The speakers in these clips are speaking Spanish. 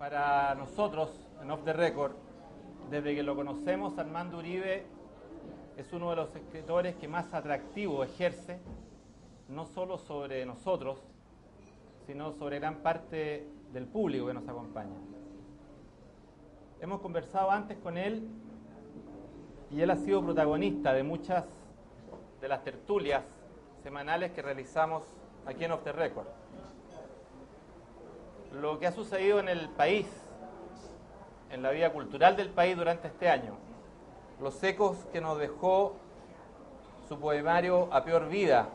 Para nosotros, en Off the Record, desde que lo conocemos, Armando Uribe es uno de los escritores que más atractivo ejerce, no solo sobre nosotros, sino sobre gran parte del público que nos acompaña. Hemos conversado antes con él y él ha sido protagonista de muchas de las tertulias semanales que realizamos aquí en Off the Record. Lo que ha sucedido en el país, en la vida cultural del país durante este año, los ecos que nos dejó su poemario A Peor Vida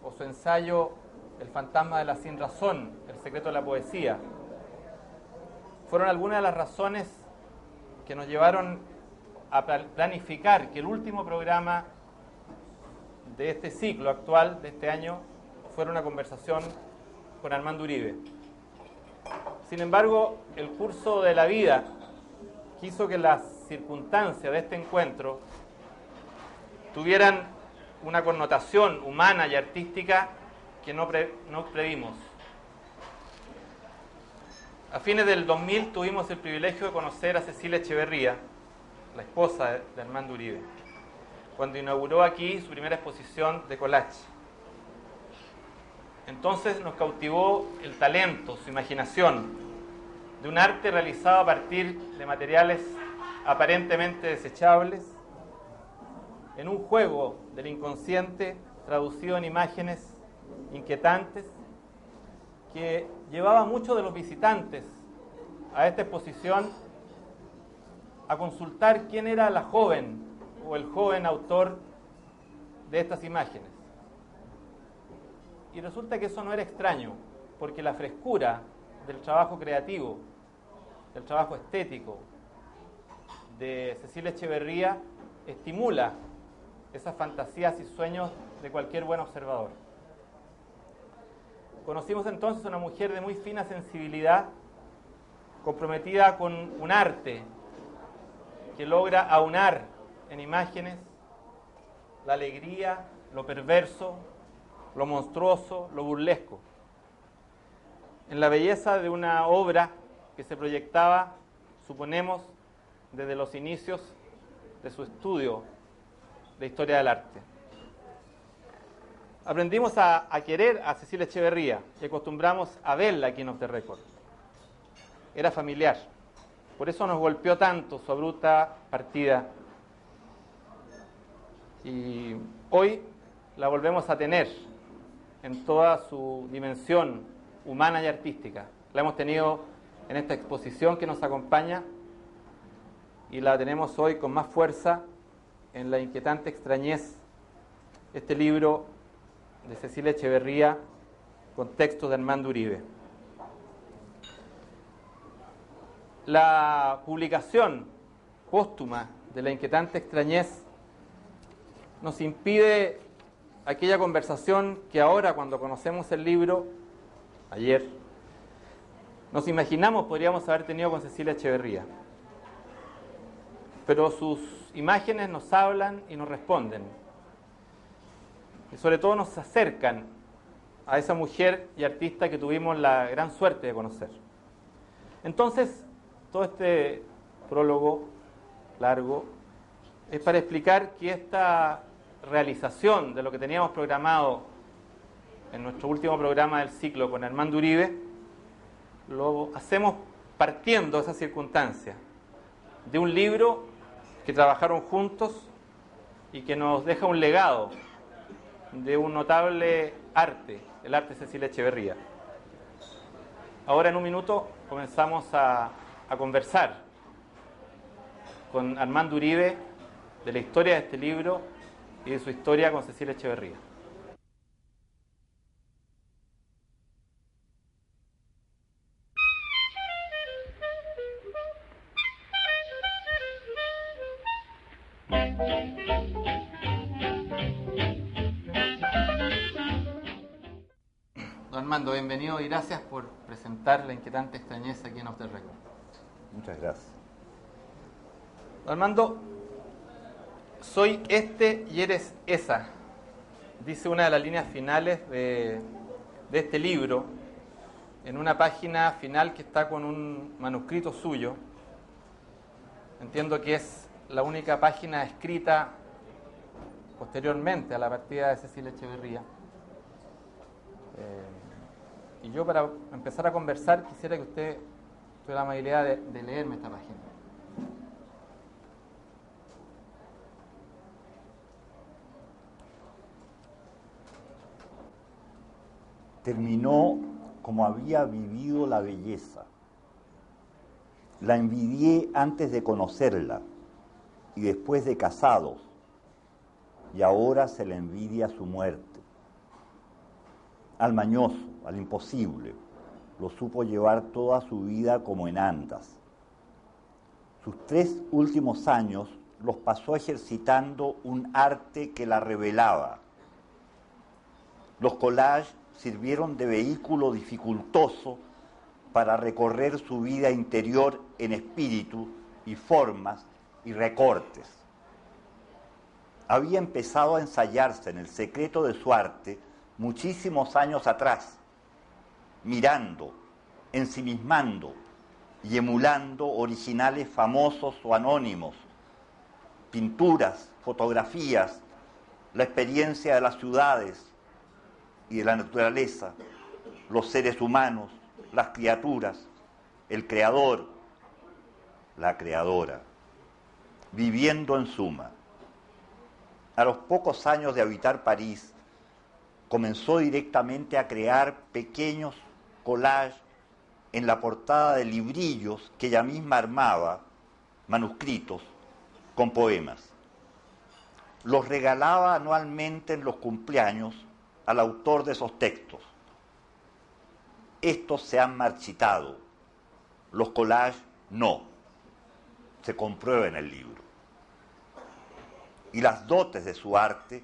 o su ensayo El fantasma de la sinrazón, el secreto de la poesía, fueron algunas de las razones que nos llevaron a planificar que el último programa de este ciclo actual, de este año, fuera una conversación con Armando Uribe. Sin embargo, el curso de la vida quiso que las circunstancias de este encuentro tuvieran una connotación humana y artística que no previmos. A fines del 2000 tuvimos el privilegio de conocer a Cecilia Echeverría, la esposa de Armando Uribe, cuando inauguró aquí su primera exposición de collage. Entonces nos cautivó el talento, su imaginación, de un arte realizado a partir de materiales aparentemente desechables, en un juego del inconsciente traducido en imágenes inquietantes que llevaba a muchos de los visitantes a esta exposición a consultar quién era la joven o el joven autor de estas imágenes. Y resulta que eso no era extraño, porque la frescura del trabajo creativo, del trabajo estético de Cecilia Echeverría estimula esas fantasías y sueños de cualquier buen observador. Conocimos entonces a una mujer de muy fina sensibilidad, comprometida con un arte que logra aunar en imágenes la alegría, lo perverso, lo monstruoso, lo burlesco, en la belleza de una obra que se proyectaba, suponemos, desde los inicios de su estudio de historia del arte. Aprendimos a querer a Cecilia Echeverría y acostumbramos a verla aquí en Off the Record. Era familiar, por eso nos golpeó tanto su abrupta partida. Y hoy la volvemos a tener en toda su dimensión humana y artística. La hemos tenido en esta exposición que nos acompaña y la tenemos hoy con más fuerza en La inquietante extrañez, este libro de Cecilia Echeverría con textos de Armando Uribe. La publicación póstuma de La inquietante extrañez nos impide aquella conversación que ahora, cuando conocemos el libro, ayer, nos imaginamos podríamos haber tenido con Cecilia Echeverría. Pero sus imágenes nos hablan y nos responden. Y sobre todo nos acercan a esa mujer y artista que tuvimos la gran suerte de conocer. Entonces, todo este prólogo largo es para explicar que esta realización de lo que teníamos programado en nuestro último programa del ciclo con Armando Uribe, lo hacemos partiendo de esa circunstancia, de un libro que trabajaron juntos y que nos deja un legado de un notable arte, el arte de Cecilia Echeverría. Ahora en un minuto comenzamos a conversar con Armando Uribe de la historia de este libro y de su historia con Cecilia Echeverría. Don Armando, bienvenido y gracias por presentar La inquietante extrañeza aquí en Off the Record. Muchas gracias. Don Armando, soy este y eres esa, dice una de las líneas finales de este libro, en una página final que está con un manuscrito suyo. Entiendo que es la única página escrita posteriormente a la partida de Cecilia Echeverría. Y yo, para empezar a conversar, quisiera que usted tuviera la amabilidad de leerme esta página. Terminó como había vivido la belleza. La envidié antes de conocerla y después de casados, y ahora se le envidia su muerte. Al mañoso, al imposible, lo supo llevar toda su vida como en andas. Sus 3 últimos años los pasó ejercitando un arte que la revelaba. Los collages sirvieron de vehículo dificultoso para recorrer su vida interior en espíritu y formas y recortes. Había empezado a ensayarse en el secreto de su arte muchísimos años atrás, mirando, ensimismando y emulando originales famosos o anónimos, pinturas, fotografías, la experiencia de las ciudades y de la naturaleza, los seres humanos, las criaturas, el creador, la creadora, viviendo en suma. A los pocos años de habitar París, comenzó directamente a crear pequeños collages en la portada de librillos que ella misma armaba, manuscritos, con poemas. Los regalaba anualmente en los cumpleaños al autor de esos textos. Estos se han marchitado, los collages no, se comprueba en el libro. Y las dotes de su arte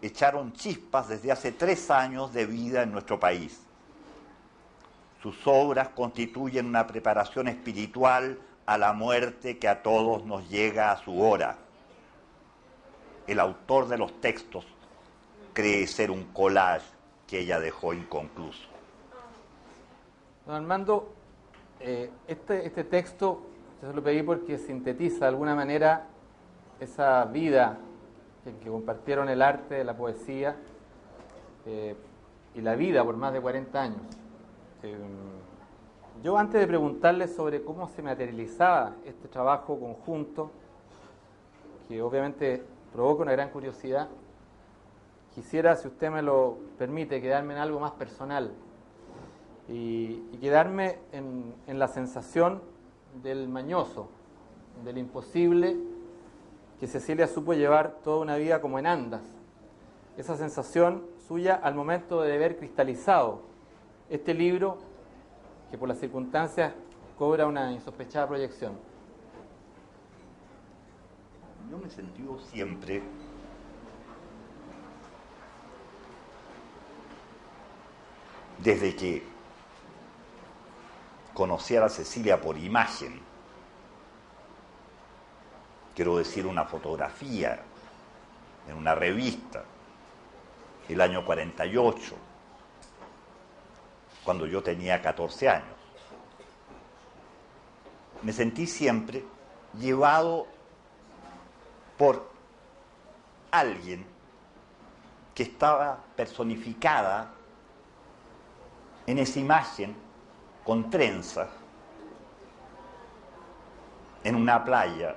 echaron chispas desde hace 3 años de vida en nuestro país. Sus obras constituyen una preparación espiritual a la muerte que a todos nos llega a su hora. El autor de los textos cree ser un collage que ella dejó inconcluso. Don Armando, este texto yo se lo pedí porque sintetiza de alguna manera esa vida que compartieron el arte, la poesía y la vida por más de 40 años. Yo, antes de preguntarle sobre cómo se materializaba este trabajo conjunto, que obviamente provoca una gran curiosidad, quisiera, si usted me lo permite, quedarme en algo más personal y quedarme en la sensación del mañoso, del imposible, que Cecilia supo llevar toda una vida como en andas. Esa sensación suya al momento de ver cristalizado este libro que por las circunstancias cobra una insospechada proyección. Yo me he sentido siempre desde que conocí a la Cecilia por imagen, quiero decir una fotografía en una revista, el año 48, cuando yo tenía 14 años. Me sentí siempre llevado por alguien que estaba personificada en esa imagen con trenzas en una playa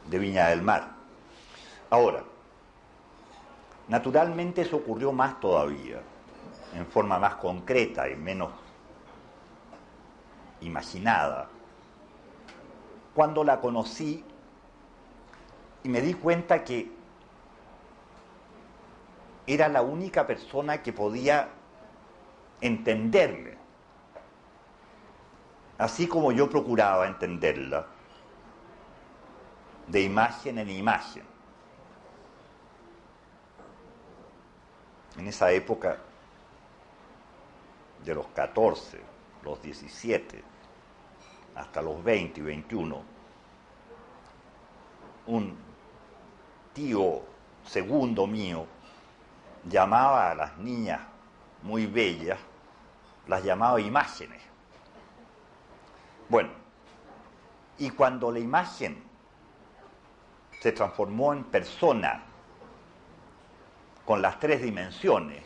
de Viña del Mar. Ahora, naturalmente eso ocurrió más todavía, en forma más concreta y menos imaginada, cuando la conocí y me di cuenta que era la única persona que podía entenderme, así como yo procuraba entenderla, de imagen en imagen. En esa época, de los 14, los 17, hasta los 20 y 21, un tío segundo mío llamaba a las niñas muy bellas, las llamaba imágenes. Bueno, y cuando la imagen se transformó en persona, con las 3 dimensiones,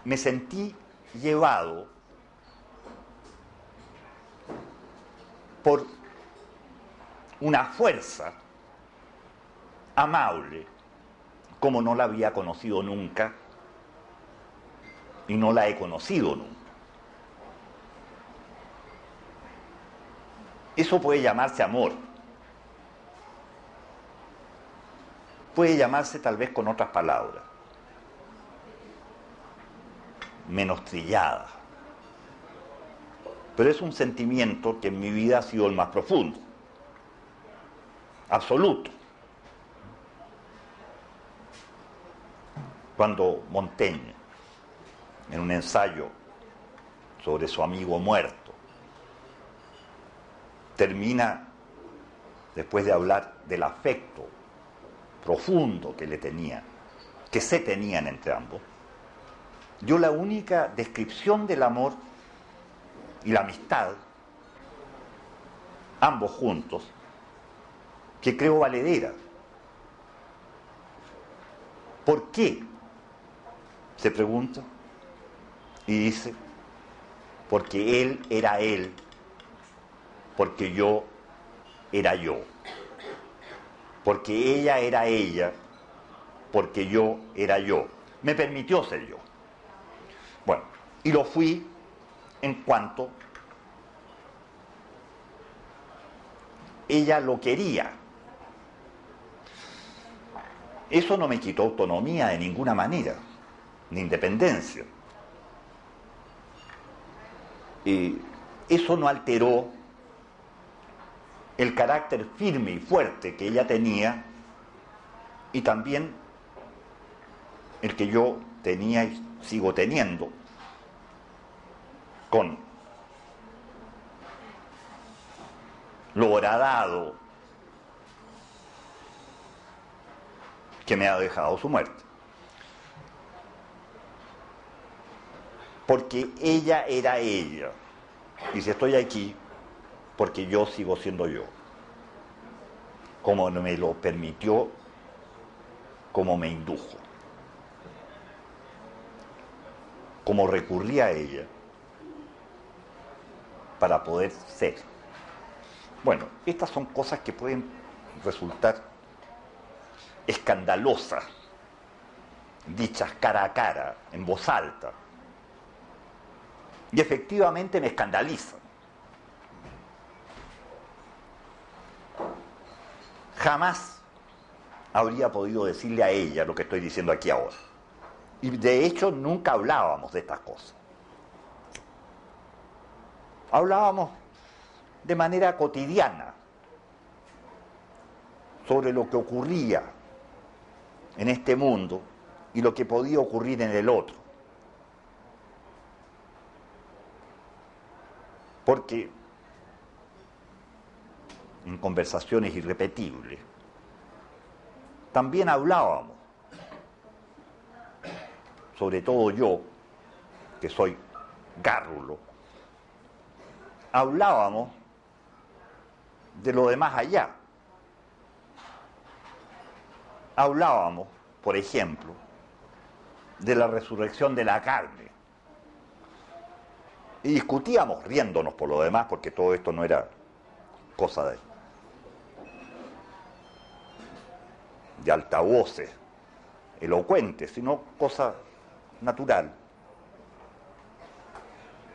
me sentí llevado por una fuerza amable, como no la había conocido nunca y no la he conocido nunca. Eso puede llamarse amor. Puede llamarse tal vez con otras palabras, menos trillada. Pero es un sentimiento que en mi vida ha sido el más profundo, absoluto. Cuando Montaigne, en un ensayo sobre su amigo muerto, termina, después de hablar del afecto profundo que le tenía, que se tenían entre ambos, dio la única descripción del amor y la amistad, ambos juntos, que creo valedera. ¿Por qué? Se pregunta y dice, porque él era él, porque yo era yo, porque ella era ella, porque yo era yo. Me permitió ser yo. Bueno, y lo fui en cuanto ella lo quería. Eso no me quitó autonomía de ninguna manera, ni independencia. Eso no alteró el carácter firme y fuerte que ella tenía y también el que yo tenía y sigo teniendo con lo horadado que me ha dejado su muerte. Porque ella era ella. Y si estoy aquí, porque yo sigo siendo yo. Como me lo permitió, como me indujo. Como recurrí a ella para poder ser. Bueno, estas son cosas que pueden resultar escandalosas, dichas cara a cara, en voz alta. Y efectivamente me escandalizan. Jamás habría podido decirle a ella lo que estoy diciendo aquí ahora. Y de hecho nunca hablábamos de estas cosas. Hablábamos de manera cotidiana sobre lo que ocurría en este mundo y lo que podía ocurrir en el otro. Porque en conversaciones irrepetibles también hablábamos, sobre todo yo, que soy gárrulo, hablábamos de lo de más allá. Hablábamos, por ejemplo, de la resurrección de la carne. Y discutíamos riéndonos por lo demás, porque todo esto no era cosa de altavoces elocuentes, sino cosa natural.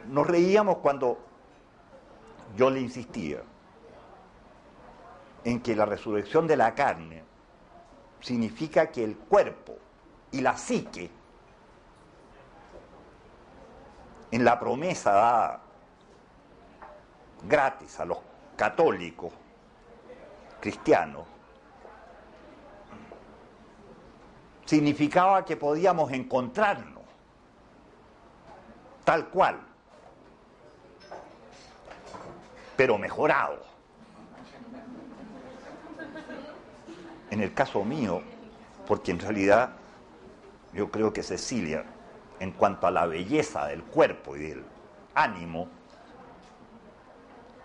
Nos reíamos cuando yo le insistía en que la resurrección de la carne significa que el cuerpo y la psique, en la promesa dada gratis a los católicos cristianos, significaba que podíamos encontrarnos tal cual, pero mejorado. En el caso mío, porque en realidad yo creo que Cecilia, en cuanto a la belleza del cuerpo y del ánimo,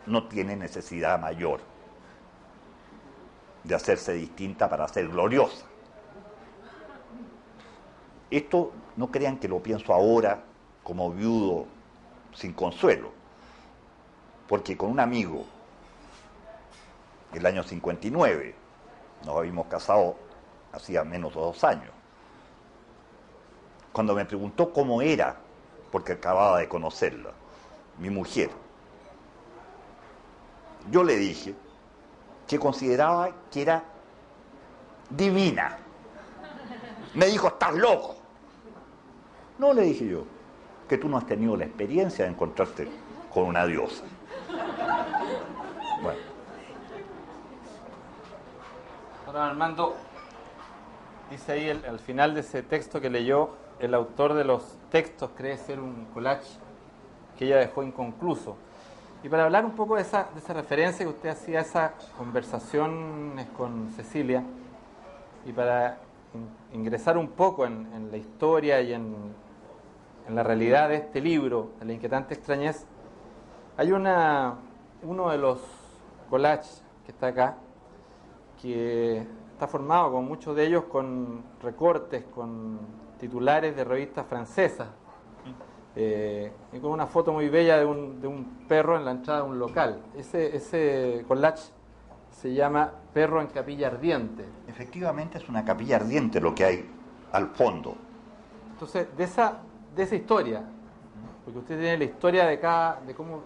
no tiene necesidad mayor de hacerse distinta para ser gloriosa. Esto no crean que lo pienso ahora como viudo sin consuelo, porque con un amigo, el año 59, nos habíamos casado hacía menos de 2 años, cuando me preguntó cómo era, porque acababa de conocerla, mi mujer, yo le dije que consideraba que era divina. Me dijo, ¿estás loco? No, le dije yo, que tú no has tenido la experiencia de encontrarte con una diosa. Bueno. Ahora, Armando, dice ahí al final de ese texto que leyó, el autor de los textos cree ser un collage que ella dejó inconcluso. Y para hablar un poco de esa referencia que usted hacía, esas conversaciones con Cecilia, y para ingresar un poco en la historia y en la realidad de este libro, de La inquietante extrañez, hay uno de los collages que está acá, que está formado, como muchos de ellos, con recortes, con titulares de revistas francesas, y con una foto muy bella de un perro en la entrada de un local. Ese collage se llama Perro en capilla ardiente. Efectivamente es una capilla ardiente lo que hay al fondo. Entonces, de esa historia, porque usted tiene la historia de cómo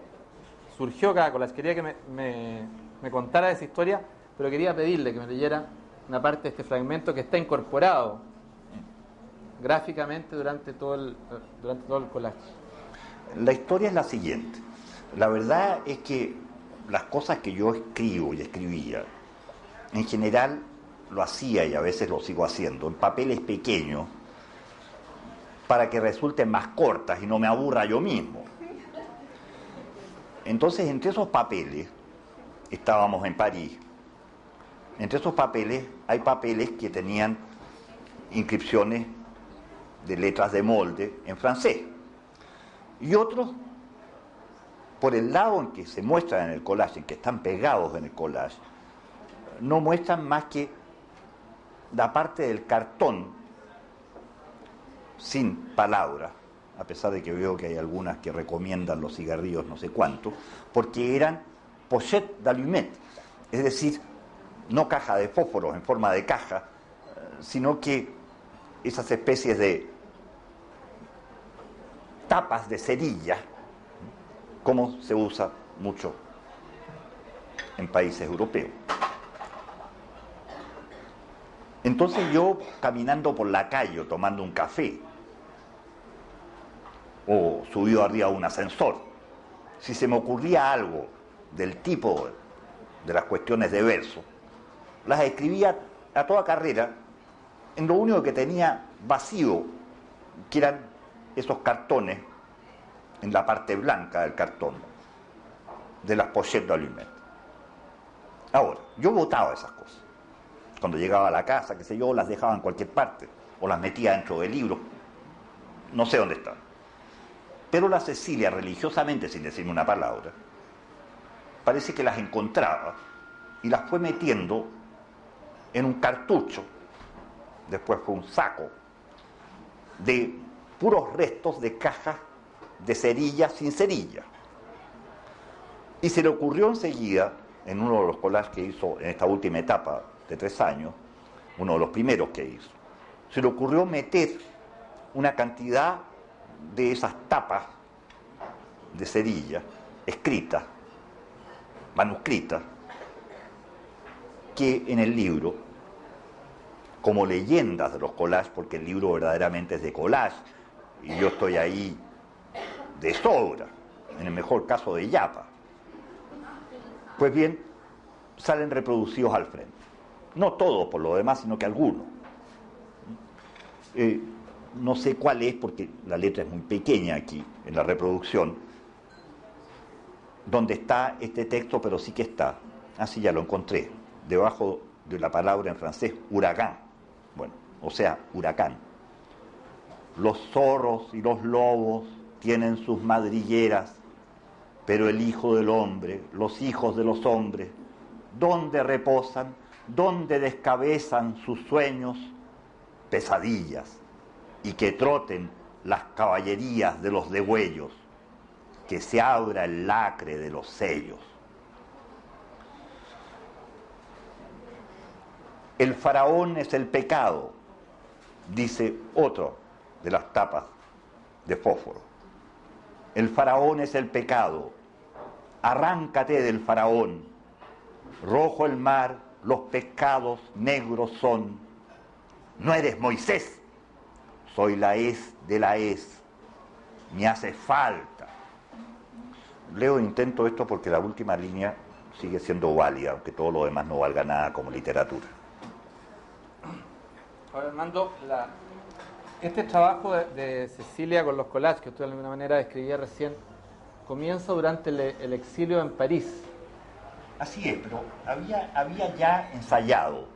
surgió cada collage, quería que me contara esa historia, pero quería pedirle que me leyera una parte de este fragmento que está incorporado gráficamente durante todo el collage. La historia es la siguiente. La verdad es que las cosas que yo escribo y escribía, en general lo hacía y a veces lo sigo haciendo, en papeles pequeños, para que resulten más cortas y no me aburra yo mismo. Entonces, entre esos papeles, estábamos en París, entre esos papeles hay papeles que tenían inscripciones de letras de molde en francés, y otros, por el lado en que se muestran en el collage, en que están pegados en el collage, no muestran más que la parte del cartón sin palabras, a pesar de que veo que hay algunas que recomiendan los cigarrillos no sé cuánto, porque eran pochettes d'allumettes, es decir, no caja de fósforos en forma de caja, sino que esas especies de tapas de cerilla, como se usa mucho en países europeos. Entonces yo, caminando por la calle o tomando un café, o subido arriba de un ascensor, si se me ocurría algo del tipo de las cuestiones de verso, las escribía a toda carrera en lo único que tenía vacío, que eran esos cartones en la parte blanca del cartón de las pochettes d'allumettes. Ahora, yo botaba esas cosas. Cuando llegaba a la casa, qué sé yo, las dejaba en cualquier parte, o las metía dentro del libro, no sé dónde están. Pero la Cecilia, religiosamente, sin decirme una palabra, parece que las encontraba y las fue metiendo en un cartucho, después fue un saco, de puros restos de cajas de cerilla sin cerilla. Y se le ocurrió enseguida, en uno de los collages que hizo en esta última etapa de 3 años, uno de los primeros que hizo, se le ocurrió meter una cantidad de esas tapas de cerilla escritas, manuscritas, que en el libro, como leyendas de los collages, porque el libro verdaderamente es de collage, y yo estoy ahí de sobra, en el mejor caso de yapa, pues bien, salen reproducidos al frente. No todos por lo demás, sino que algunos. No sé cuál es, porque la letra es muy pequeña aquí, en la reproducción, donde está este texto, pero sí que está. Así ya lo encontré, debajo de la palabra en francés, huracán. Bueno, o sea, huracán. los zorros y los lobos tienen sus madrigueras, pero el Hijo del Hombre, los hijos de los hombres, ¿dónde reposan? ¿Dónde descabezan sus sueños? Pesadillas, y que troten las caballerías de los degüellos, que se abra el lacre de los sellos. El faraón es el pecado, dice otro de las tapas de fósforo. El faraón es el pecado, arráncate del faraón. Rojo el mar, los pescados negros son. No eres Moisés, soy la hez de la hez, me hace falta. Leo e intento esto porque la última línea sigue siendo válida, aunque todo lo demás no valga nada como literatura. Ahora, Armando, este trabajo de Cecilia con los collages, que usted de alguna manera describía recién, comienza durante el exilio en París. Así es, pero había ya ensayado,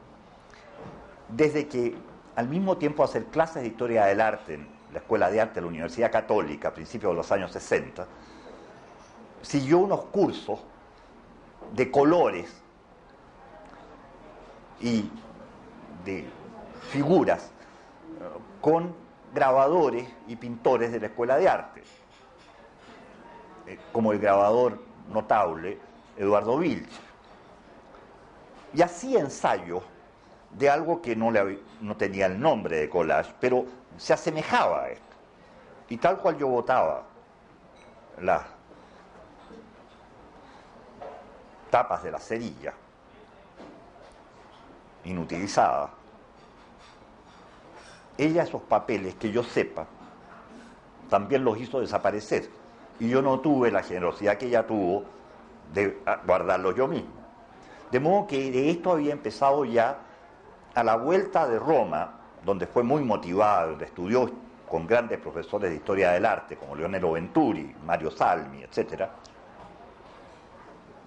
desde que al mismo tiempo hacer clases de historia del arte en la Escuela de Arte de la Universidad Católica a principios de los años 60, siguió unos cursos de colores y de figuras con grabadores y pintores de la Escuela de Arte, como el grabador notable Eduardo Vilch. Y hacía ensayos de algo que no tenía el nombre de collage, pero se asemejaba a esto. Y tal cual yo botaba las tapas de la cerilla inutilizadas, ella esos papeles, que yo sepa, también los hizo desaparecer. Y yo no tuve la generosidad que ella tuvo de guardarlos yo mismo. De modo que de esto había empezado ya a la vuelta de Roma, donde fue muy motivada, donde estudió con grandes profesores de historia del arte, como Leonello Venturi, Mario Salmi, etc.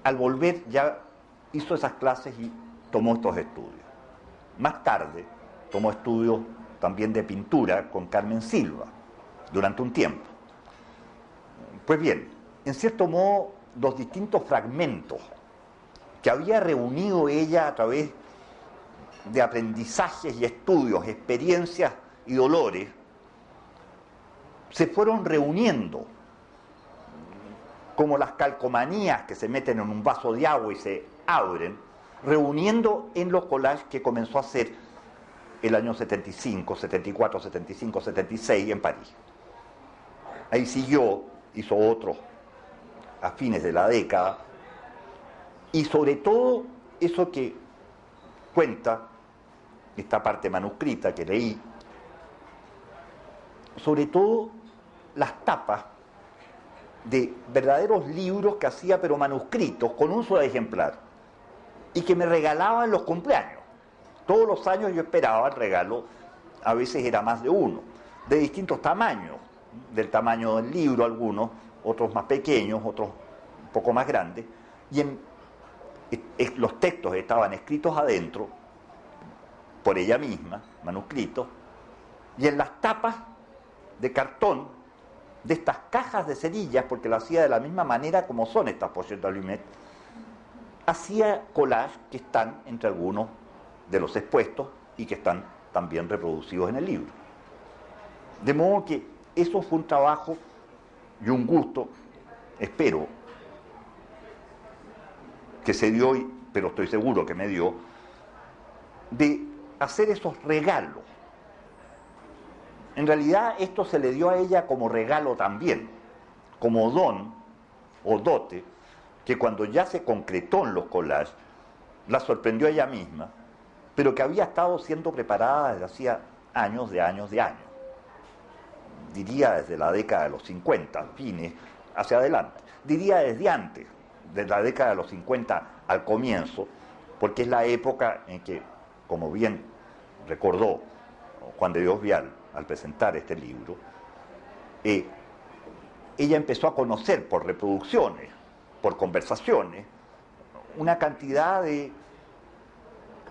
Al volver ya hizo esas clases y tomó estos estudios. Más tarde tomó estudios también de pintura con Carmen Silva, durante un tiempo. Pues bien, en cierto modo, los distintos fragmentos que había reunido ella a través de aprendizajes y estudios, experiencias y dolores, se fueron reuniendo como las calcomanías que se meten en un vaso de agua y se abren, reuniendo en los collages que comenzó a hacer el año 75, 74, 75, 76 en París. Ahí siguió, hizo otros a fines de la década, y sobre todo eso que cuenta esta parte manuscrita que leí, sobre todo las tapas de verdaderos libros que hacía, pero manuscritos, con un solo ejemplar, y que me regalaba en los cumpleaños. Todos los años yo esperaba el regalo, a veces era más de uno, de distintos tamaños, del tamaño del libro algunos, otros más pequeños, otros un poco más grandes, y los textos estaban escritos adentro, por ella misma, manuscritos, y en las tapas de cartón de estas cajas de cerillas, porque lo hacía de la misma manera como son estas pochettes d'Allumet, hacía collages que están entre algunos de los expuestos y que están también reproducidos en el libro. De modo que eso fue un trabajo y un gusto, espero, que se dio, pero estoy seguro que me dio, de hacer esos regalos. En realidad esto se le dio a ella como regalo también, como don o dote, que cuando ya se concretó en los collages, la sorprendió a ella misma, pero que había estado siendo preparada desde hacía años. Diría desde la década de los 50, fines, hacia adelante. Diría desde antes, de la década de los 50 al comienzo, porque es la época en que, como bien recordó Juan de Dios Vial al presentar este libro, ella empezó a conocer por reproducciones, por conversaciones, una cantidad de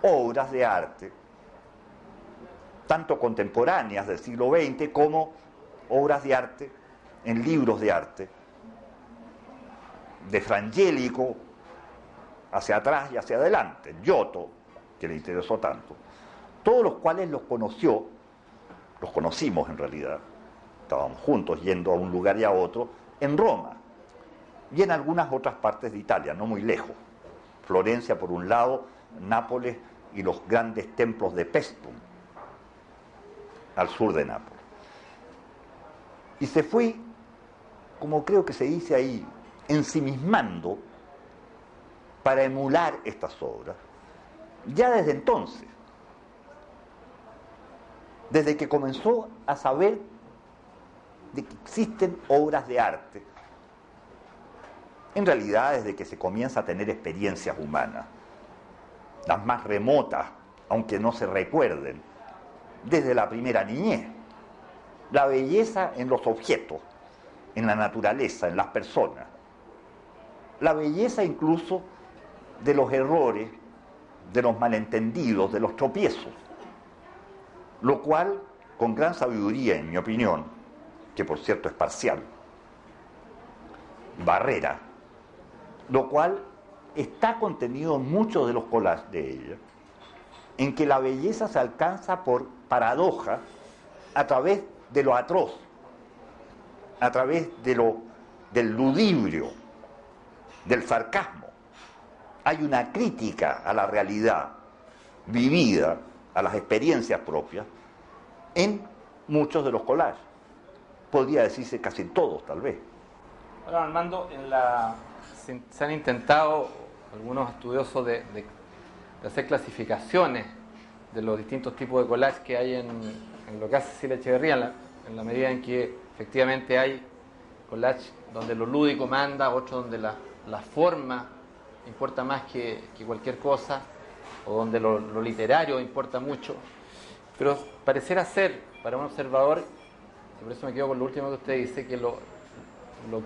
obras de arte tanto contemporáneas del siglo XX como obras de arte en libros de arte, de Frangélico hacia atrás y hacia adelante, Giotto, que le interesó tanto, todos los cuales los conocimos en realidad, estábamos juntos yendo a un lugar y a otro, en Roma y en algunas otras partes de Italia, no muy lejos, Florencia por un lado, Nápoles y los grandes templos de Paestum, al sur de Nápoles. Y se fue, como creo que se dice ahí, ensimismando para emular estas obras, ya desde entonces, desde que comenzó a saber de que existen obras de arte, en realidad desde que se comienza a tener experiencias humanas, las más remotas, aunque no se recuerden, desde la primera niñez, la belleza en los objetos, en la naturaleza, en las personas, la belleza incluso de los errores, de los malentendidos, de los tropiezos, lo cual, con gran sabiduría, en mi opinión, que por cierto es parcial, Barrera, lo cual está contenido en muchos de los collages de ella, en que la belleza se alcanza por paradoja a través de lo atroz, a través del ludibrio, del sarcasmo. Hay una crítica a la realidad vivida, a las experiencias propias, en muchos de los collages. Podría decirse casi en todos, tal vez. Ahora, Armando, se han intentado algunos estudiosos de hacer clasificaciones de los distintos tipos de collages que hay en lo que hace Cecilia Echeverría, en la medida en que efectivamente hay collages donde lo lúdico manda, otros donde la forma importa más que cualquier cosa, o donde lo literario importa mucho. Pero pareciera ser, para un observador, y por eso me quedo con lo último que usted dice, que lo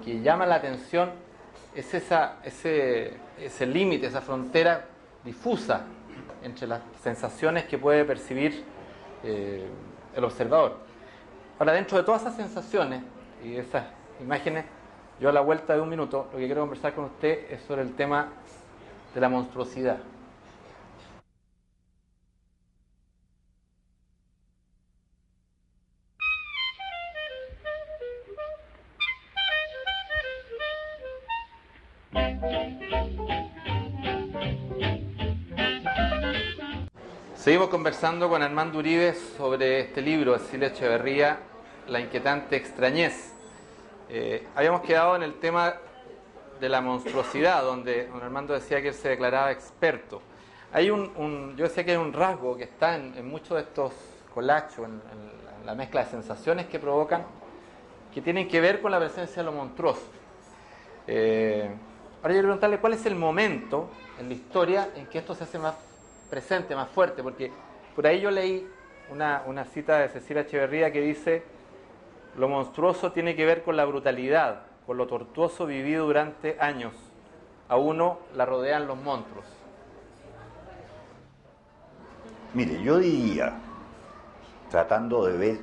que llama la atención es ese límite, esa frontera difusa entre las sensaciones que puede percibir el observador. Ahora, dentro de todas esas sensaciones y esas imágenes, yo a la vuelta de un minuto lo que quiero conversar con usted es sobre el tema de la monstruosidad. Seguimos conversando con Armando Uribe sobre este libro de Cecilia Echeverría, La inquietante extrañez. Habíamos quedado en el tema de la monstruosidad, donde don Armando decía que él se declaraba experto. Hay yo decía que hay un rasgo que está en muchos de estos collages, en la mezcla de sensaciones que provocan, que tienen que ver con la presencia de lo monstruoso. Ahora yo quiero preguntarle cuál es el momento en la historia en que esto se hace más presente, más fuerte, porque por ahí yo leí una cita de Cecilia Echeverría que dice: lo monstruoso tiene que ver con la brutalidad, con lo tortuoso vivido durante años. A uno la rodean los monstruos. Mire, yo diría, tratando de ver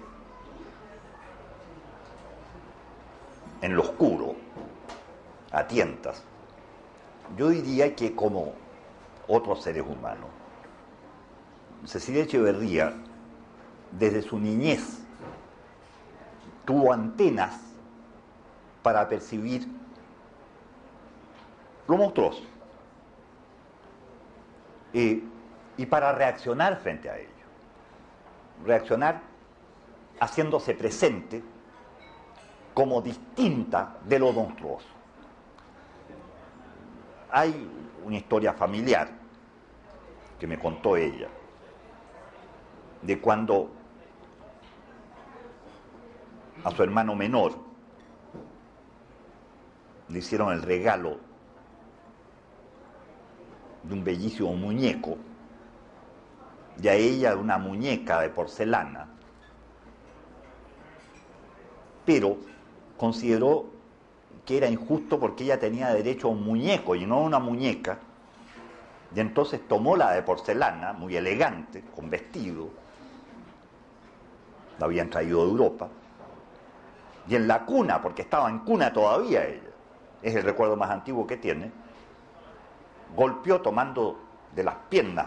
en lo oscuro, a tientas, yo diría que como otros seres humanos, Cecilia Echeverría, desde su niñez, tuvo antenas para percibir lo monstruoso y para reaccionar frente a ello. Reaccionar haciéndose presente como distinta de lo monstruoso. Hay una historia familiar que me contó ella, de cuando a su hermano menor le hicieron el regalo de un bellísimo muñeco, y a ella de una muñeca de porcelana, pero consideró que era injusto porque ella tenía derecho a un muñeco y no a una muñeca, y entonces tomó la de porcelana, muy elegante, con vestido, la habían traído de Europa, y en la cuna, porque estaba en cuna todavía ella, es el recuerdo más antiguo que tiene, golpeó tomando de las piernas,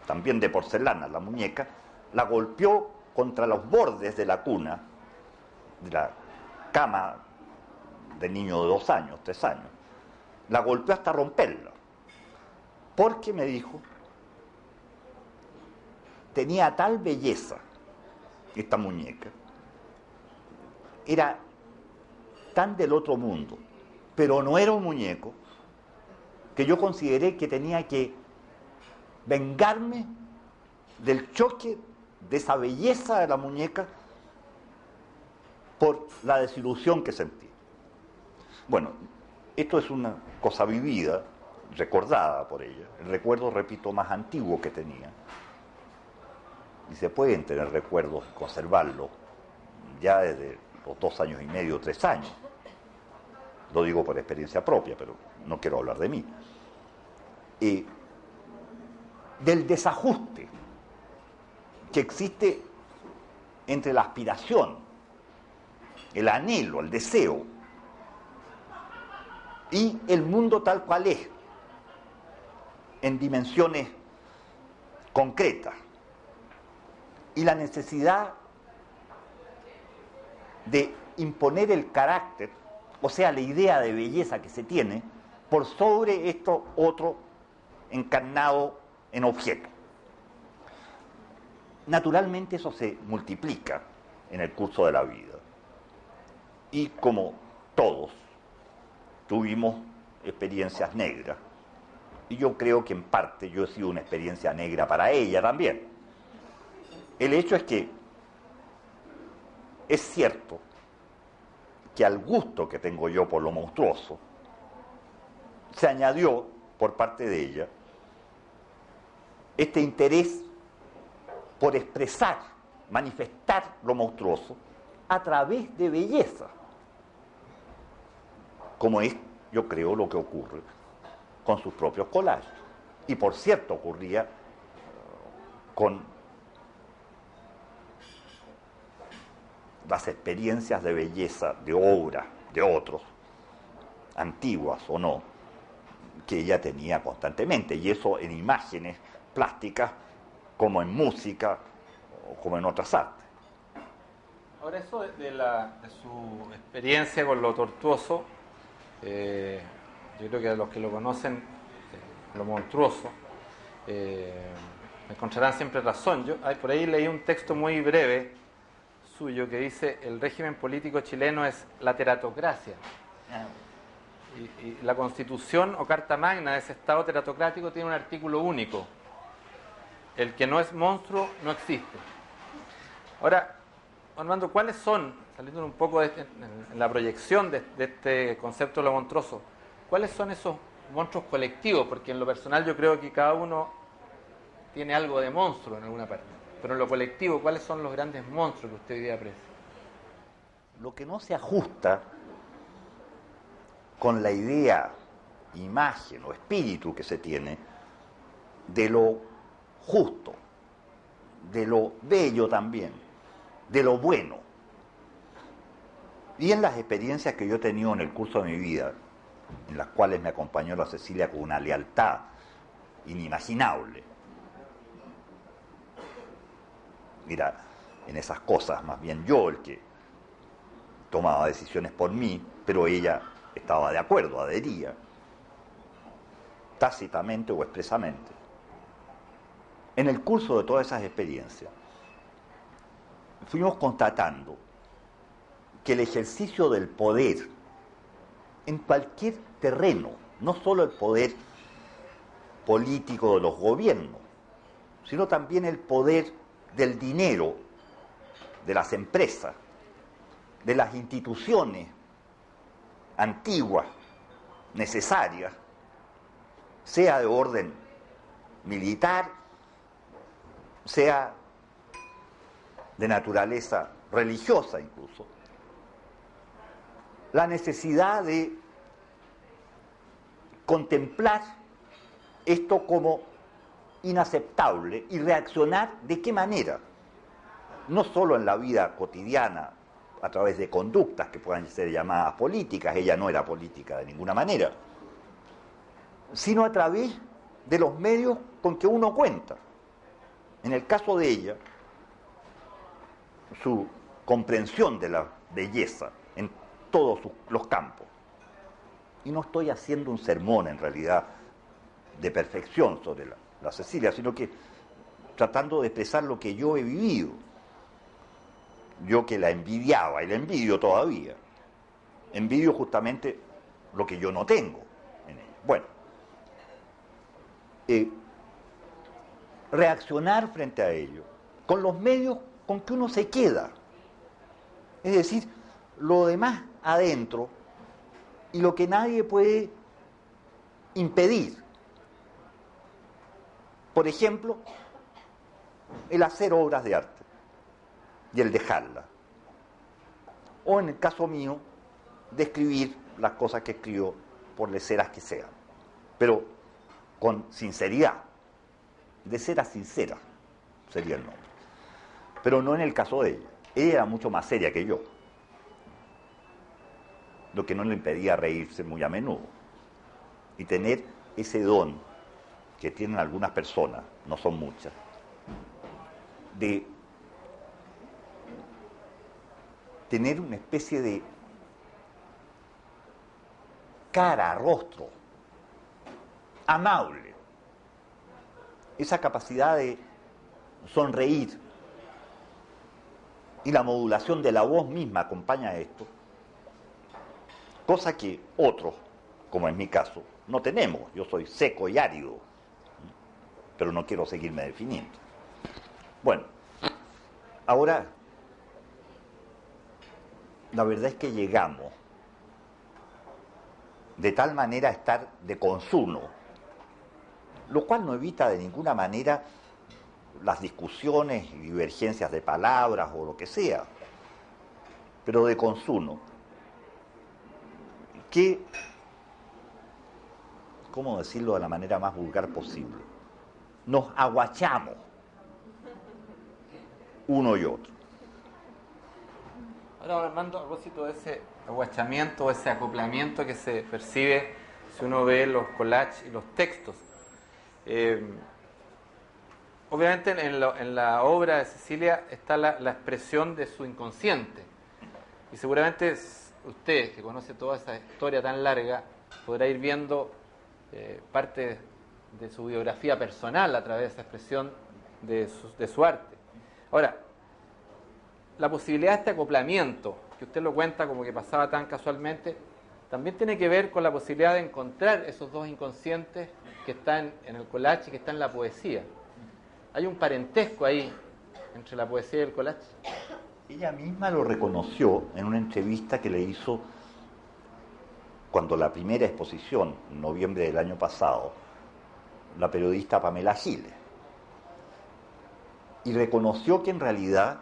también de porcelana, la muñeca, la golpeó contra los bordes de la cuna, de la cama del niño de 2 años, 3 años. La golpeó hasta romperla, porque me dijo, tenía tal belleza esta muñeca, era tan del otro mundo, pero no era un muñeco, que yo consideré que tenía que vengarme del choque de esa belleza de la muñeca por la desilusión que sentí. Bueno, esto es una cosa vivida, recordada por ella, el recuerdo, repito, más antiguo que tenía. Y se pueden tener recuerdos y conservarlos ya desde los 2 años y medio, 3 años. Lo digo por experiencia propia, pero no quiero hablar de mí. Del desajuste que existe entre la aspiración, el anhelo, el deseo, y el mundo tal cual es, en dimensiones concretas, y la necesidad de imponer el carácter, o sea, la idea de belleza que se tiene, por sobre esto otro encarnado en objeto. Naturalmente eso se multiplica en el curso de la vida. Y como todos, tuvimos experiencias negras. Y yo creo que en parte yo he sido una experiencia negra para ella también. El hecho es que es cierto que al gusto que tengo yo por lo monstruoso, se añadió por parte de ella este interés por expresar, manifestar lo monstruoso a través de belleza, como es, yo creo, lo que ocurre con sus propios collages. Y por cierto, ocurría con las experiencias de belleza de obras de otros, antiguas o no, que ella tenía constantemente, y eso en imágenes plásticas, como en música, o como en otras artes. Ahora, eso de su experiencia con lo tortuoso, yo creo que a los que lo conocen, lo monstruoso, encontrarán siempre razón. Por ahí leí un texto muy breve suyo que dice: el régimen político chileno es la teratocracia. Y la Constitución o Carta Magna de ese Estado teratocrático tiene un artículo único: el que no es monstruo no existe. Ahora, Armando, ¿cuáles son, saliendo un poco en la proyección de este concepto de lo monstruoso, cuáles son esos monstruos colectivos? Porque en lo personal yo creo que cada uno tiene algo de monstruo en alguna parte, pero en lo colectivo, ¿cuáles son los grandes monstruos que usted hoy día aprecia? Lo que no se ajusta con la idea, imagen o espíritu que se tiene de lo justo, de lo bello también, de lo bueno. Y en las experiencias que yo he tenido en el curso de mi vida, en las cuales me acompañó la Cecilia con una lealtad inimaginable. Mira, en esas cosas más bien yo el que tomaba decisiones por mí, pero ella estaba de acuerdo, adhería, tácitamente o expresamente. En el curso de todas esas experiencias, fuimos constatando que el ejercicio del poder en cualquier terreno, no solo el poder político de los gobiernos, sino también el poder del dinero, de las empresas, de las instituciones antiguas, necesarias, sea de orden militar, sea de naturaleza religiosa incluso, la necesidad de contemplar esto como inaceptable y reaccionar de qué manera. no solo en la vida cotidiana, a través de conductas que puedan ser llamadas políticas, ella no era política de ninguna manera, sino a través de los medios con que uno cuenta. En el caso de ella, su comprensión de la belleza en todos los campos. Y no estoy haciendo un sermón en realidad de perfección sobre la Cecilia, sino que tratando de expresar lo que yo he vivido. Yo que la envidiaba y la envidio todavía. Envidio justamente lo que yo no tengo en ella. Bueno, reaccionar frente a ello con los medios con que uno se queda. Es decir, lo demás adentro y lo que nadie puede impedir. Por ejemplo, el hacer obras de arte y el dejarlas. O en el caso mío, de escribir las cosas que escribo, por leceras que sean. Pero con sinceridad. De ser a sincera sería el nombre. Pero no en el caso de ella. Ella era mucho más seria que yo. Lo que no le impedía reírse muy a menudo. Y tener ese don que tienen algunas personas, no son muchas, de tener una especie de cara, rostro, amable. Esa capacidad de sonreír y la modulación de la voz misma acompaña esto, cosa que otros, como en mi caso, no tenemos. Yo soy seco y árido, pero no quiero seguirme definiendo. Bueno, ahora, la verdad es que llegamos de tal manera a estar de consuno, lo cual no evita de ninguna manera las discusiones y divergencias de palabras o lo que sea, pero de consuno, que, ¿cómo decirlo de la manera más vulgar posible? Nos aguachamos uno y otro. Ahora, Armando, a propósito de ese aguachamiento, ese acoplamiento que se percibe si uno ve los collages y los textos. Obviamente en la obra de Cecilia está la expresión de su inconsciente. Y seguramente usted, que conoce toda esa historia tan larga, podrá ir viendo parte de su biografía personal a través de esa expresión de su arte. Ahora, la posibilidad de este acoplamiento, que usted lo cuenta como que pasaba tan casualmente, también tiene que ver con la posibilidad de encontrar esos dos inconscientes que están en el collage y que están en la poesía. Hay un parentesco ahí entre la poesía y el collage. Ella misma lo reconoció en una entrevista que le hizo cuando la primera exposición, en noviembre del año pasado, la periodista Pamela Giles. Y reconoció que en realidad,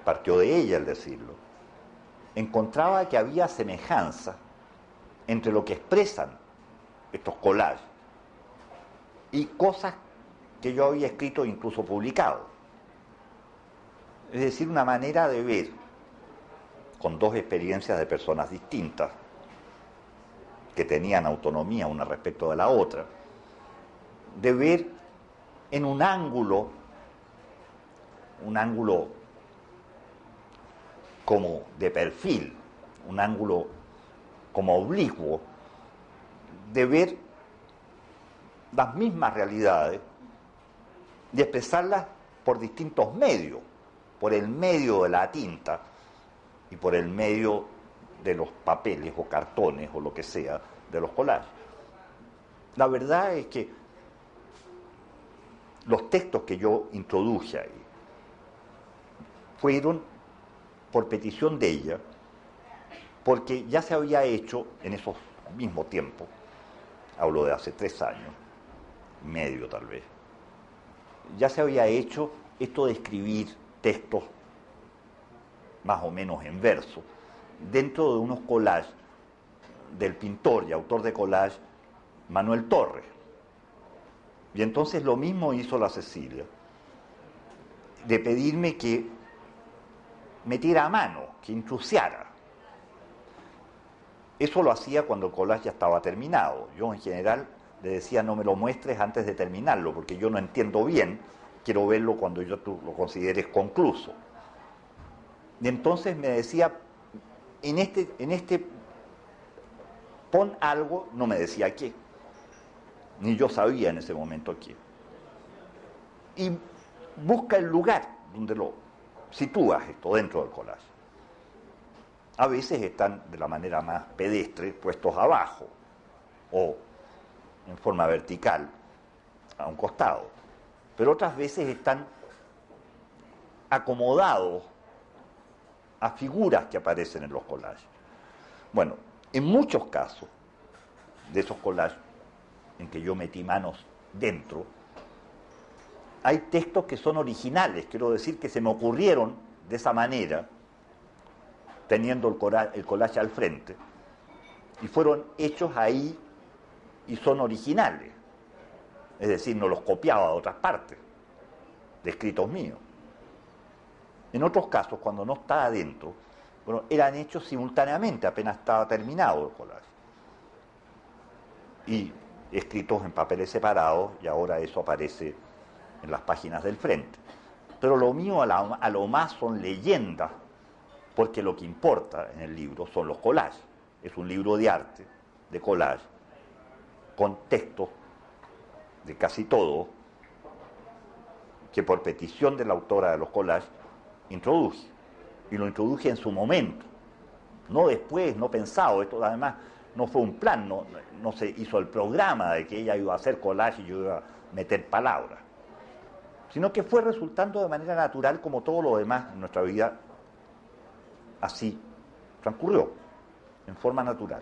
partió de ella el decirlo, encontraba que había semejanza entre lo que expresan estos collages y cosas que yo había escrito e incluso publicado. Es decir, una manera de ver, con dos experiencias de personas distintas, que tenían autonomía una respecto de la otra, de ver en un ángulo como de perfil, un ángulo como oblicuo, de ver las mismas realidades y expresarlas por distintos medios, por el medio de la tinta y por el medio de los papeles o cartones o lo que sea de los collages. La verdad es que los textos que yo introduje ahí fueron por petición de ella, porque ya se había hecho en esos mismos tiempos, hablo de hace 3 años, medio tal vez, ya se había hecho esto de escribir textos más o menos en verso, dentro de unos collages del pintor y autor de collage Manuel Torres. Y entonces lo mismo hizo la Cecilia, de pedirme que metiera a mano, que intrusiara. Eso lo hacía cuando el collage ya estaba terminado. Yo en general le decía no me lo muestres antes de terminarlo, porque yo no entiendo bien, quiero verlo cuando tú lo consideres concluso. Y entonces me decía, en este pon algo, no me decía qué, ni yo sabía en ese momento qué. Y busca el lugar donde lo sitúas esto dentro del collage. A veces están de la manera más pedestre puestos abajo o en forma vertical a un costado, pero otras veces están acomodados a figuras que aparecen en los collages. Bueno, en muchos casos de esos collages en que yo metí manos dentro, hay textos que son originales, quiero decir que se me ocurrieron de esa manera, teniendo el collage al frente, y fueron hechos ahí y son originales. Es decir, no los copiaba de otras partes, de escritos míos. En otros casos, cuando no estaba adentro, bueno, eran hechos simultáneamente, apenas estaba terminado el collage. Y escritos en papeles separados, y ahora eso aparece en las páginas del frente. Pero lo mío a lo más son leyendas, porque lo que importa en el libro son los collages. Es un libro de arte, de collage, con textos de casi todo, que por petición de la autora de los collages introduje. Y lo introduje en su momento, no después, no pensado. Esto además no fue un plan, no se hizo el programa de que ella iba a hacer collage y yo iba a meter palabras, sino que fue resultando de manera natural, como todo lo demás en nuestra vida. Así transcurrió, en forma natural.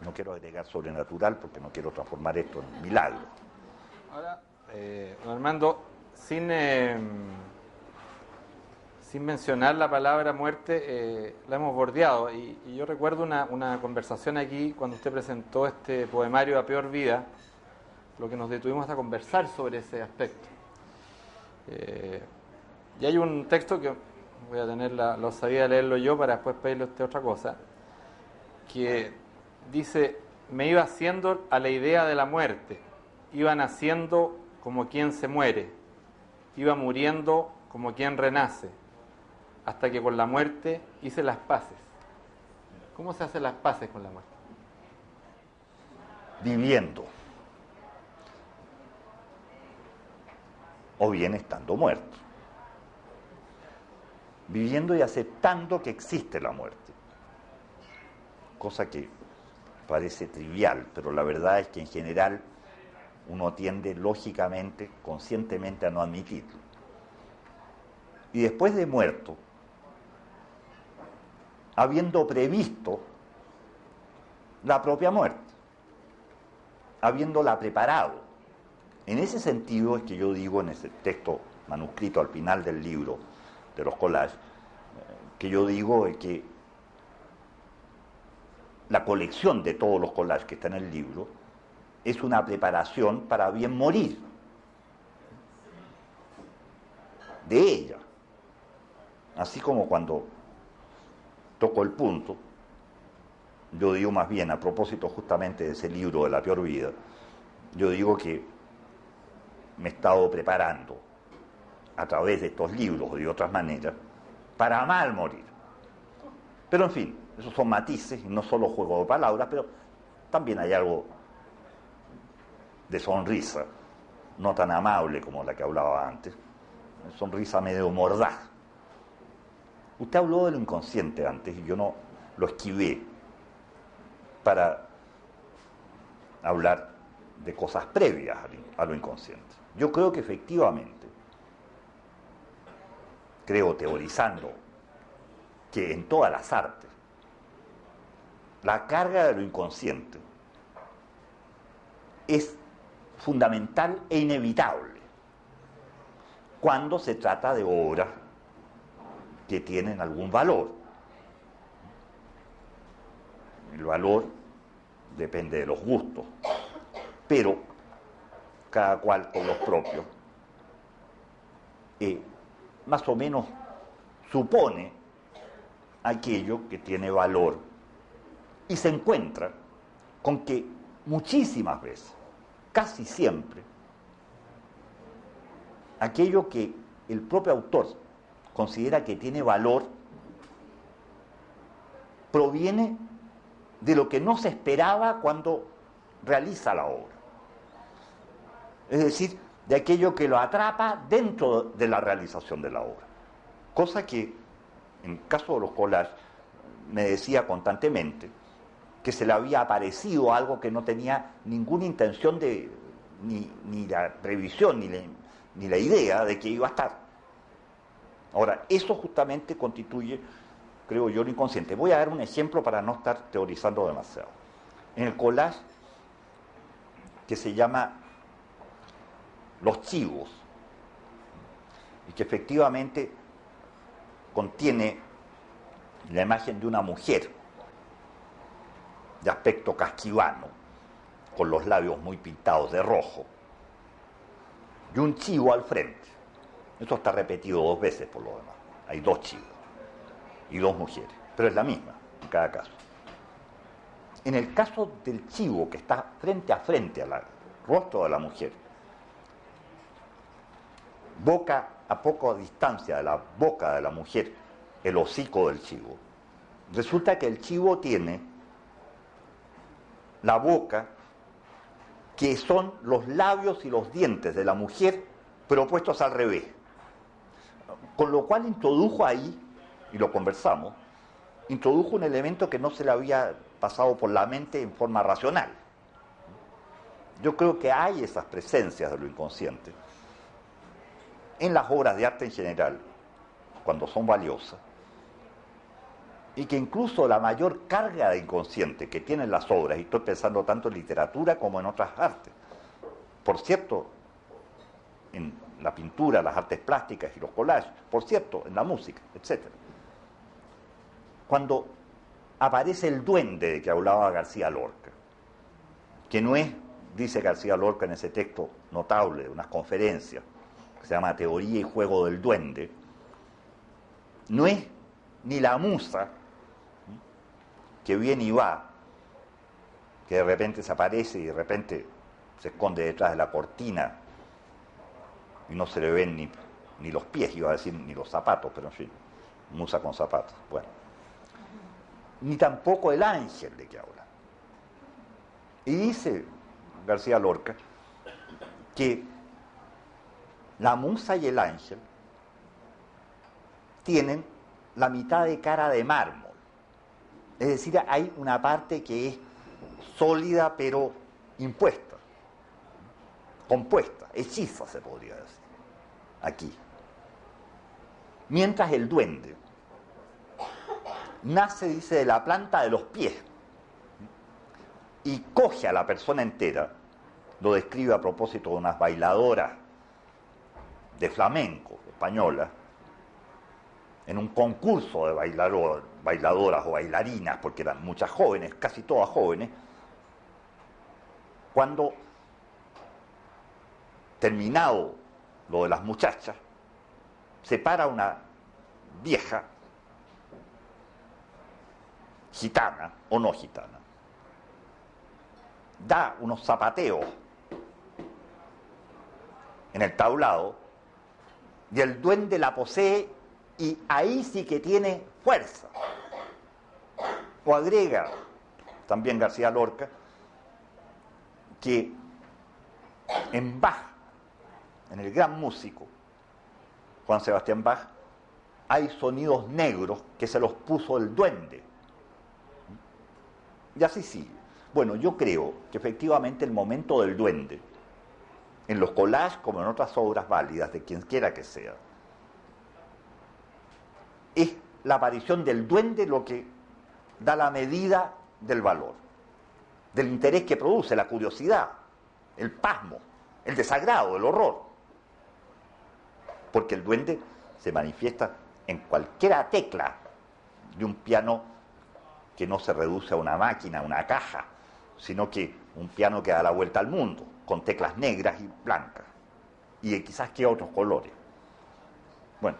No quiero agregar sobrenatural porque no quiero transformar esto en milagro. Ahora, don Armando, sin mencionar la palabra muerte, la hemos bordeado. Y yo recuerdo una conversación aquí cuando usted presentó este poemario A Peor Vida, lo que nos detuvimos hasta conversar sobre ese aspecto. Y hay un texto que voy a tener la osadía de leerlo yo para después pedirle a usted otra cosa, que dice: me iba haciendo a la idea de la muerte, iba naciendo como quien se muere, iba muriendo como quien renace, hasta que con la muerte hice las paces. ¿Cómo se hacen las paces con la muerte? Viviendo, o bien estando muerto. Viviendo y aceptando que existe la muerte. Cosa que parece trivial, pero la verdad es que en general uno tiende lógicamente, conscientemente a no admitirlo. Y después de muerto, habiendo previsto la propia muerte, habiéndola preparado. En ese sentido es que yo digo en ese texto manuscrito al final del libro de los collages, que yo digo que la colección de todos los collages que está en el libro es una preparación para bien morir de ella. Así como cuando toco el punto, yo digo más bien, a propósito justamente de ese libro de La Peor Vida, yo digo que me he estado preparando a través de estos libros o de otras maneras para mal morir. Pero en fin, esos son matices y no solo juego de palabras, pero también hay algo de sonrisa, no tan amable como la que hablaba antes, sonrisa medio mordaz. Usted habló de lo inconsciente antes y yo no lo esquivé para hablar de cosas previas a lo inconsciente. Yo creo que efectivamente, creo teorizando que en todas las artes, la carga de lo inconsciente es fundamental e inevitable cuando se trata de obras que tienen algún valor. El valor depende de los gustos, pero cada cual con los propios. más o menos supone aquello que tiene valor y se encuentra con que muchísimas veces, casi siempre, aquello que el propio autor considera que tiene valor proviene de lo que no se esperaba cuando realiza la obra. Es decir, de aquello que lo atrapa dentro de la realización de la obra. Cosa que, en el caso de los collages, me decía constantemente que se le había aparecido algo que no tenía ninguna intención de, ni la previsión, ni la idea de que iba a estar. Ahora, eso justamente constituye, creo yo, lo inconsciente. Voy a dar un ejemplo para no estar teorizando demasiado. En el collage, que se llama Los Chivos, y que efectivamente contiene la imagen de una mujer de aspecto casquivano, con los labios muy pintados de rojo, y un chivo al frente. Esto está repetido 2 veces por lo demás. Hay 2 chivos y 2 mujeres, pero es la misma en cada caso. En el caso del chivo que está frente a frente al rostro de la mujer, boca a poca distancia de la boca de la mujer, el hocico del chivo, resulta que el chivo tiene la boca que son los labios y los dientes de la mujer, pero puestos al revés. Con lo cual introdujo ahí, y lo conversamos, introdujo un elemento que no se le había pasado por la mente en forma racional. Yo creo que hay esas presencias de lo inconsciente en las obras de arte en general, cuando son valiosas, y que incluso la mayor carga de inconsciente que tienen las obras, y estoy pensando tanto en literatura como en otras artes, por cierto, en la pintura, las artes plásticas y los collages, por cierto, en la música, etc. Cuando aparece el duende de que hablaba García Lorca, que no es, dice García Lorca en ese texto notable de unas conferencias, que se llama Teoría y Juego del Duende, no es ni la musa que viene y va, que de repente se aparece y de repente se esconde detrás de la cortina y no se le ven ni los pies, iba a decir ni los zapatos, pero en fin, musa con zapatos, bueno. Ni tampoco el ángel de que habla. Y dice García Lorca que la musa y el ángel tienen la mitad de cara de mármol. Es decir, hay una parte que es sólida pero impuesta, compuesta, hechiza se podría decir, aquí. Mientras el duende nace, dice, de la planta de los pies y coge a la persona entera, lo describe a propósito de unas bailadoras de flamenco españolas, en un concurso de bailadoras o bailarinas, porque eran muchas jóvenes, casi todas jóvenes, cuando, terminado lo de las muchachas, se para una vieja, gitana o no gitana, da unos zapateos en el tablado y el duende la posee y ahí sí que tiene fuerza. O agrega también García Lorca que en Bach, en el gran músico Juan Sebastián Bach, hay sonidos negros que se los puso el duende. Y así sigue. Bueno, yo creo que efectivamente el momento del duende, en los collages como en otras obras válidas de quien quiera que sea, es la aparición del duende lo que da la medida del valor, del interés que produce, la curiosidad, el pasmo, el desagrado, el horror. Porque el duende se manifiesta en cualquier tecla de un piano que no se reduce a una máquina, a una caja, sino que un piano que da la vuelta al mundo, con teclas negras y blancas, y quizás que otros colores. Bueno,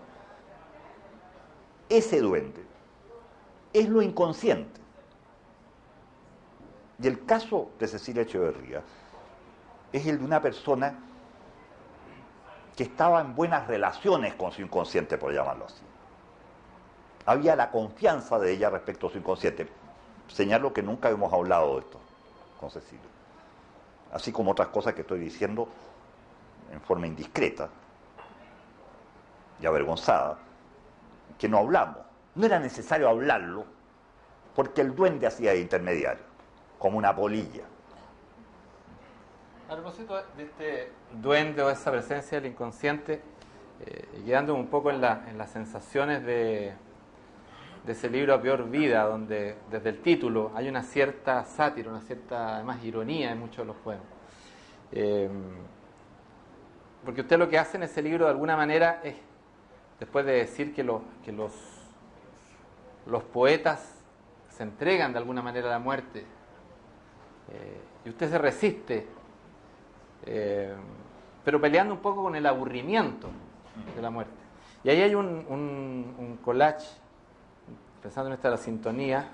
ese duende es lo inconsciente. Y el caso de Cecilia Echeverría es el de una persona que estaba en buenas relaciones con su inconsciente, por llamarlo así. Había la confianza de ella respecto a su inconsciente. Señalo que nunca hemos hablado de esto con Cecilia. Así como otras cosas que estoy diciendo en forma indiscreta y avergonzada, que no hablamos. No era necesario hablarlo porque el duende hacía de intermediario, como una polilla. A propósito de este duende o esa presencia del inconsciente, quedándome un poco en las sensaciones de ese libro A Peor Vida, donde desde el título hay una cierta sátira, una cierta además ironía en muchos de los poemas. Porque usted lo que hace en ese libro de alguna manera es, después de decir que los poetas se entregan de alguna manera a la muerte, y usted se resiste, pero peleando un poco con el aburrimiento de la muerte. Y ahí hay un collage, pensando en esta la sintonía,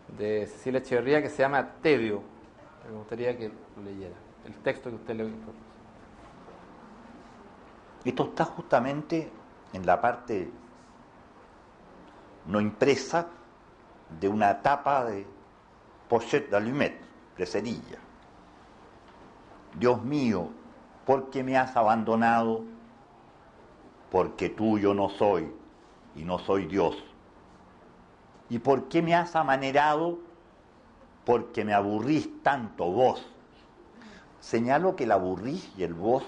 de Cecilia Echeverría, que se llama Tedio. Me gustaría que lo leyera, el texto que usted le propuso. Esto está justamente en la parte no impresa de una tapa de pochette d'allumette, de cerilla. Dios mío, ¿por qué me has abandonado? Porque tuyo no soy y no soy Dios. ¿Y por qué me has amanerado? Porque me aburrís tanto vos. Señalo que el aburrís y el vos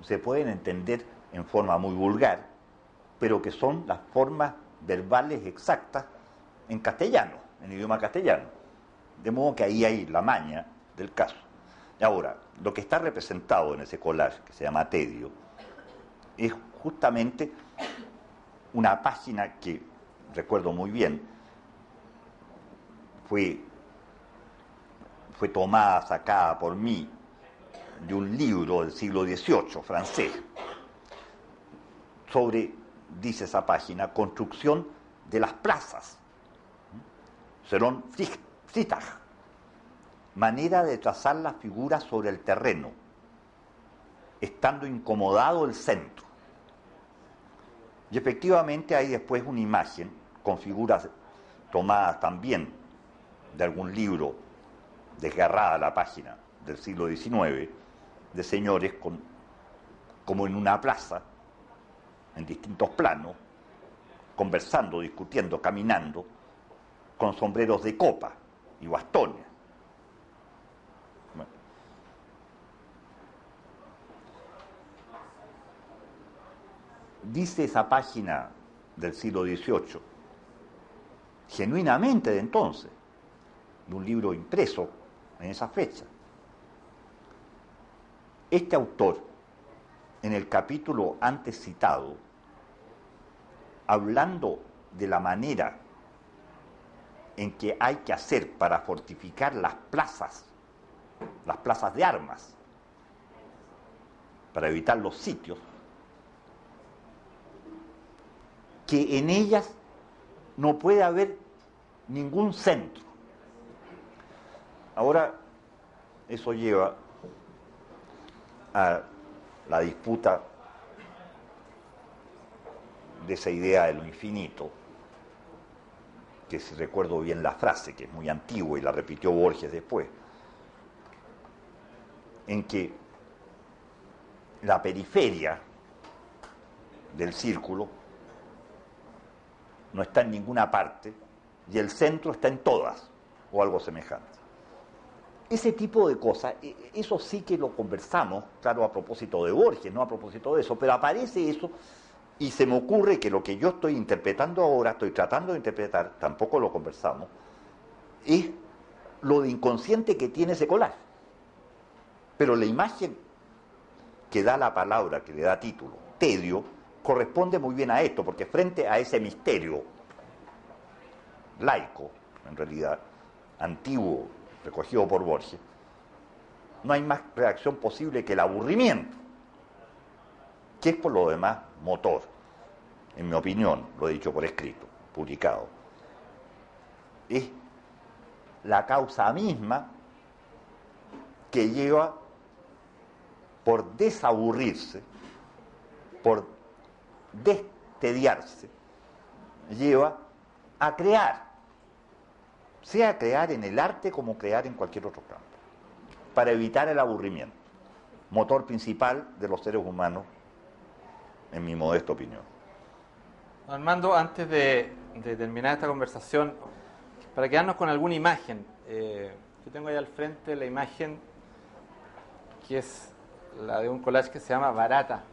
se pueden entender en forma muy vulgar, pero que son las formas verbales exactas en castellano, en idioma castellano. De modo que ahí hay la maña del caso. Y ahora, lo que está representado en ese collage, que se llama Tedio, es justamente una página que, recuerdo muy bien, fue tomada, sacada por mí de un libro del siglo XVIII, francés, sobre, dice esa página, construcción de las plazas. Selon Frittag, manera de trazar las figuras sobre el terreno, estando incomodado el centro. Y efectivamente hay después una imagen con figuras tomadas también de algún libro, desgarrada la página del siglo XIX, de señores como en una plaza, en distintos planos, conversando, discutiendo, caminando, con sombreros de copa y bastones. Bueno. Dice esa página del siglo XVIII, genuinamente de entonces, de un libro impreso en esa fecha. Este autor, en el capítulo antes citado, hablando de la manera en que hay que hacer para fortificar las plazas de armas, para evitar los sitios, que en ellas no puede haber ningún centro. Ahora, eso lleva a la disputa de esa idea de lo infinito, que si recuerdo bien la frase, que es muy antigua y la repitió Borges después, en que la periferia del círculo no está en ninguna parte y el centro está en todas, o algo semejante. Ese tipo de cosas, eso sí que lo conversamos, claro, a propósito de Borges, no a propósito de eso, pero aparece eso y se me ocurre que lo que yo estoy interpretando ahora, estoy tratando de interpretar, tampoco lo conversamos, es lo de inconsciente que tiene ese collage. Pero la imagen que da la palabra, que le da título, tedio, corresponde muy bien a esto, porque frente a ese misterio laico, en realidad, antiguo, recogido por Borges, no hay más reacción posible que el aburrimiento, que es por lo demás motor. en mi opinión, lo he dicho por escrito, publicado, es la causa misma que lleva, por desaburrirse, por destediarse, lleva a crear, sea crear en el arte como crear en cualquier otro campo, para evitar el aburrimiento, motor principal de los seres humanos, en mi modesta opinión. Armando, antes de terminar esta conversación, para quedarnos con alguna imagen, yo tengo ahí al frente la imagen que es la de un collage que se llama Barata,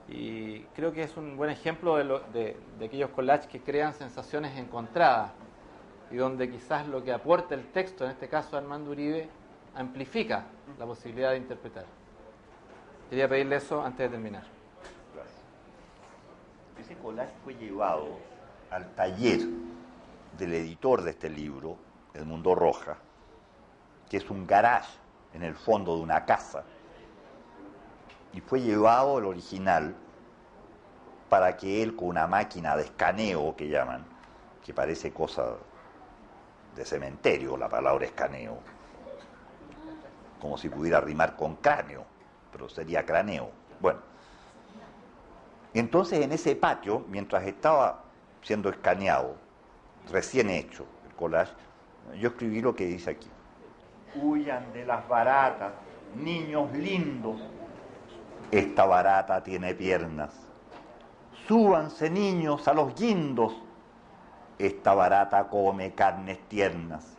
y creo que es un buen ejemplo de aquellos collages que crean sensaciones encontradas y donde quizás lo que aporta el texto, en este caso Armando Uribe, amplifica la posibilidad de interpretar. Quería pedirle eso antes de terminar. Gracias. Ese collage fue llevado al taller del editor de este libro, Edmundo Roja, que es un garage en el fondo de una casa, y fue llevado el original para que él, con una máquina de escaneo que llaman, que parece cosa de cementerio la palabra escaneo, como si pudiera rimar con cráneo, pero sería craneo. Bueno, entonces en ese patio, mientras estaba siendo escaneado, recién hecho el collage, yo escribí lo que dice aquí: huyan de las baratas, niños lindos, esta barata tiene piernas. Súbanse, niños, a los guindos, esta barata come carnes tiernas.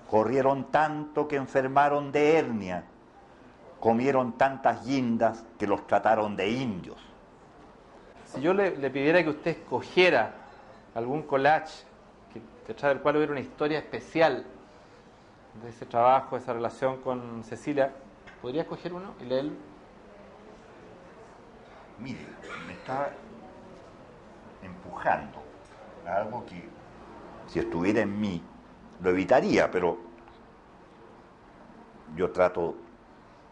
Corrieron tanto que enfermaron de hernia, comieron tantas guindas que los trataron de indios. Si yo le pidiera que usted escogiera algún collage detrás del cual hubiera una historia especial de ese trabajo, de esa relación con Cecilia, ¿podría escoger uno y leerlo? Mire, me está empujando a algo que, si estuviera en mí, lo evitaría, pero yo trato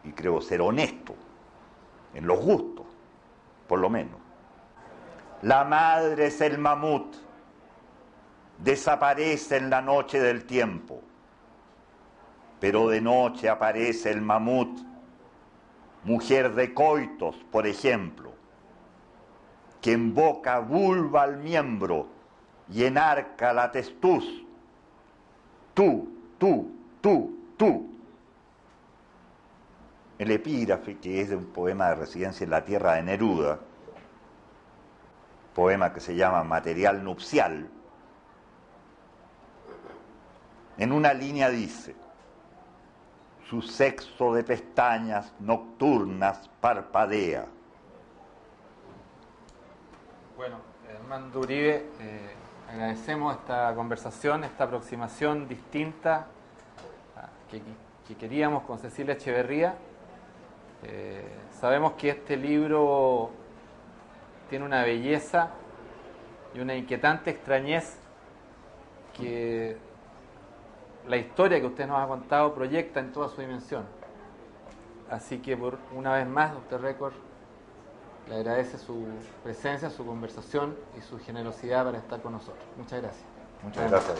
y creo ser honesto en los gustos, por lo menos. La madre es el mamut, desaparece en la noche del tiempo, pero de noche aparece el mamut, mujer de coitos, por ejemplo, que emboca vulva al miembro y enarca la testuz. Tú. El epígrafe, que es de un poema de Residencia en la Tierra de Neruda, poema que se llama Material Nupcial, en una línea dice: su sexo de pestañas nocturnas parpadea. Bueno, Armando Uribe, agradecemos esta conversación, esta aproximación distinta que queríamos con Cecilia Echeverría. Sabemos que este libro tiene una belleza y una inquietante extrañez que la historia que usted nos ha contado proyecta en toda su dimensión. Así que por una vez más, Dr. Record le agradece su presencia, su conversación y su generosidad para estar con nosotros. Muchas gracias. Muchas gracias.